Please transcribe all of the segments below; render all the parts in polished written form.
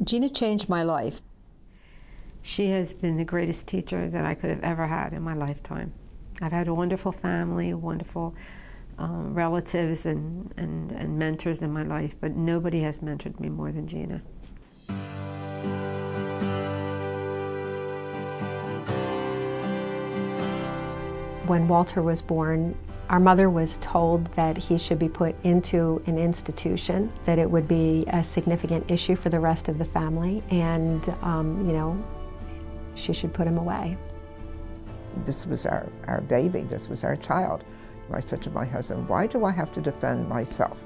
Gina changed my life. She has been the greatest teacher that I could have ever had in my lifetime. I've had a wonderful family, wonderful relatives and mentors in my life, but nobody has mentored me more than Gina. When Walter was born, our mother was told that he should be put into an institution, that it would be a significant issue for the rest of the family, and you know, she should put him away. This was our baby, this was our child. I said to my husband, why do I have to defend myself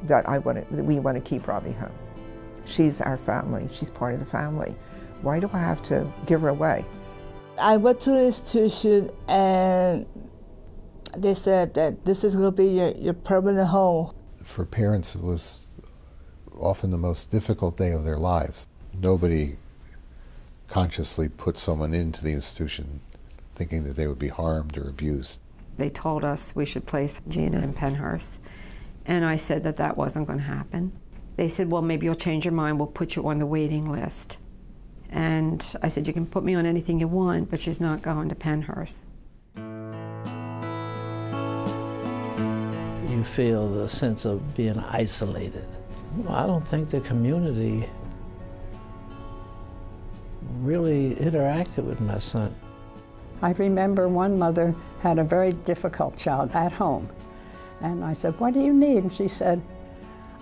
that we want to keep Robbie home? She's our family, she's part of the family. Why do I have to give her away? I went to the institution and they said that this is going to be your permanent home. For parents, it was often the most difficult day of their lives. Nobody consciously put someone into the institution thinking that they would be harmed or abused. They told us we should place Gina in Pennhurst, and I said that that wasn't going to happen. They said, well, maybe you'll change your mind, we'll put you on the waiting list. And I said, you can put me on anything you want, but she's not going to Pennhurst. You feel the sense of being isolated. Well, I don't think the community really interacted with my son. I remember one mother had a very difficult child at home. And I said, what do you need? And she said,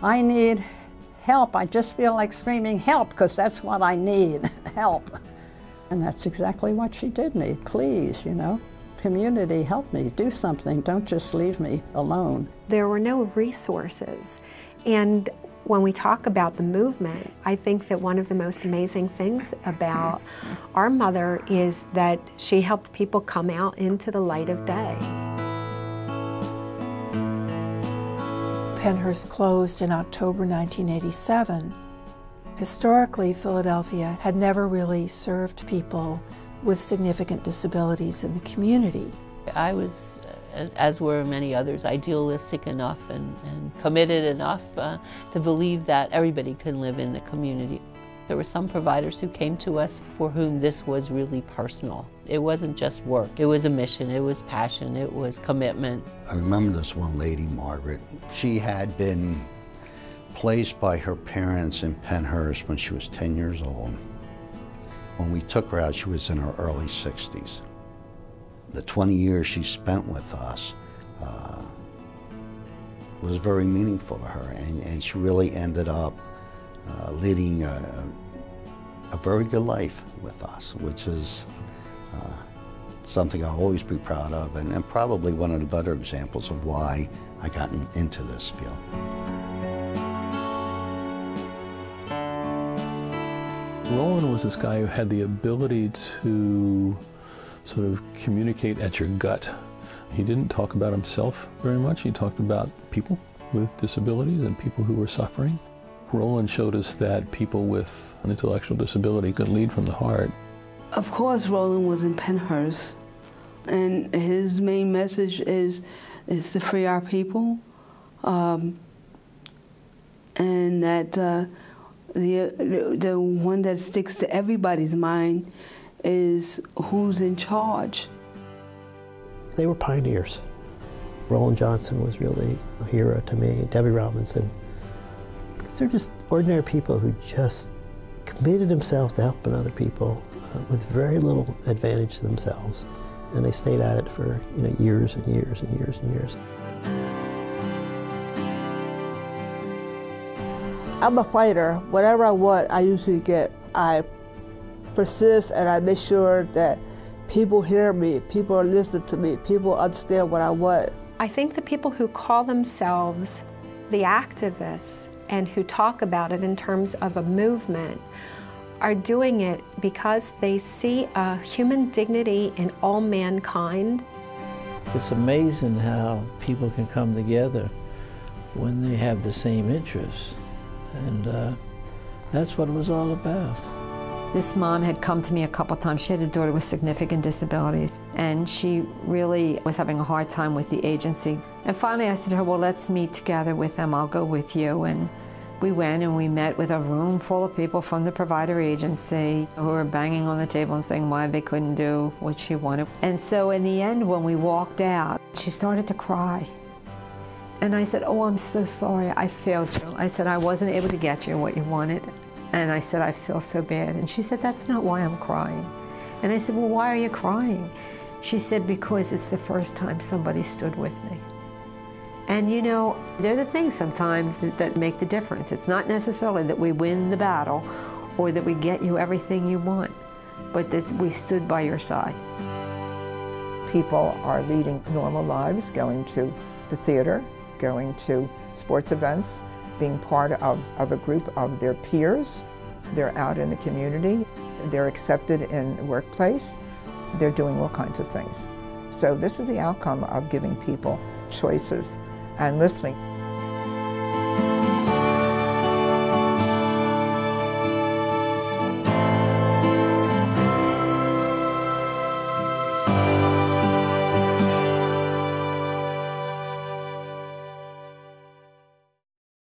I need help. I just feel like screaming help because that's what I need, help. And that's exactly what she did need. Please, you know, community, help me, do something. Don't just leave me alone. There were no resources. And when we talk about the movement, I think that one of the most amazing things about our mother is that she helped people come out into the light of day. Pennhurst closed in October 1987. Historically, Philadelphia had never really served people with significant disabilities in the community. I was, as were many others, idealistic enough and committed enough to believe that everybody can live in the community. There were some providers who came to us for whom this was really personal. It wasn't just work, it was a mission, it was passion, it was commitment. I remember this one lady, Margaret. She had been placed by her parents in Pennhurst when she was 10 years old. When we took her out, she was in her early 60s. The 20 years she spent with us was very meaningful to her, and she really ended up leading a very good life with us, which is something I'll always be proud of, and probably one of the better examples of why I got into this field. Roland was this guy who had the ability to sort of communicate at your gut. He didn't talk about himself very much. He talked about people with disabilities and people who were suffering. Roland showed us that people with an intellectual disability could lead from the heart. Of course, Roland was in Pennhurst, and his main message is to free our people, and that the one that sticks to everybody's mind is who's in charge. They were pioneers. Roland Johnson was really a hero to me, Debbie Robinson. Because they're just ordinary people who just committed themselves to helping other people with very little advantage to themselves. And they stayed at it for years and years and years and years. I'm a fighter. Whatever I want, I usually get. I persist and I make sure that people hear me, people are listening to me, people understand what I want. I think the people who call themselves the activists and who talk about it in terms of a movement are doing it because they see a human dignity in all mankind. It's amazing how people can come together when they have the same interests. And that's what it was all about. This mom had come to me a couple times. She had a daughter with significant disabilities, and she really was having a hard time with the agency. And finally I said to her, well, let's meet together with them. I'll go with you. And We went and we met with a room full of people from the provider agency who were banging on the table and saying why they couldn't do what she wanted. And so in the end, when we walked out, she started to cry. And I said, oh, I'm so sorry, I failed you. I said, I wasn't able to get you what you wanted. And I said, I feel so bad. And she said, that's not why I'm crying. And I said, well, why are you crying? She said, because it's the first time somebody stood with me. And you know, they're the things sometimes that make the difference. It's not necessarily that we win the battle or that we get you everything you want, but that we stood by your side. People are leading normal lives, going to the theater, going to sports events, being part of a group of their peers. They're out in the community. They're accepted in the workplace. They're doing all kinds of things. So this is the outcome of giving people choices and listening.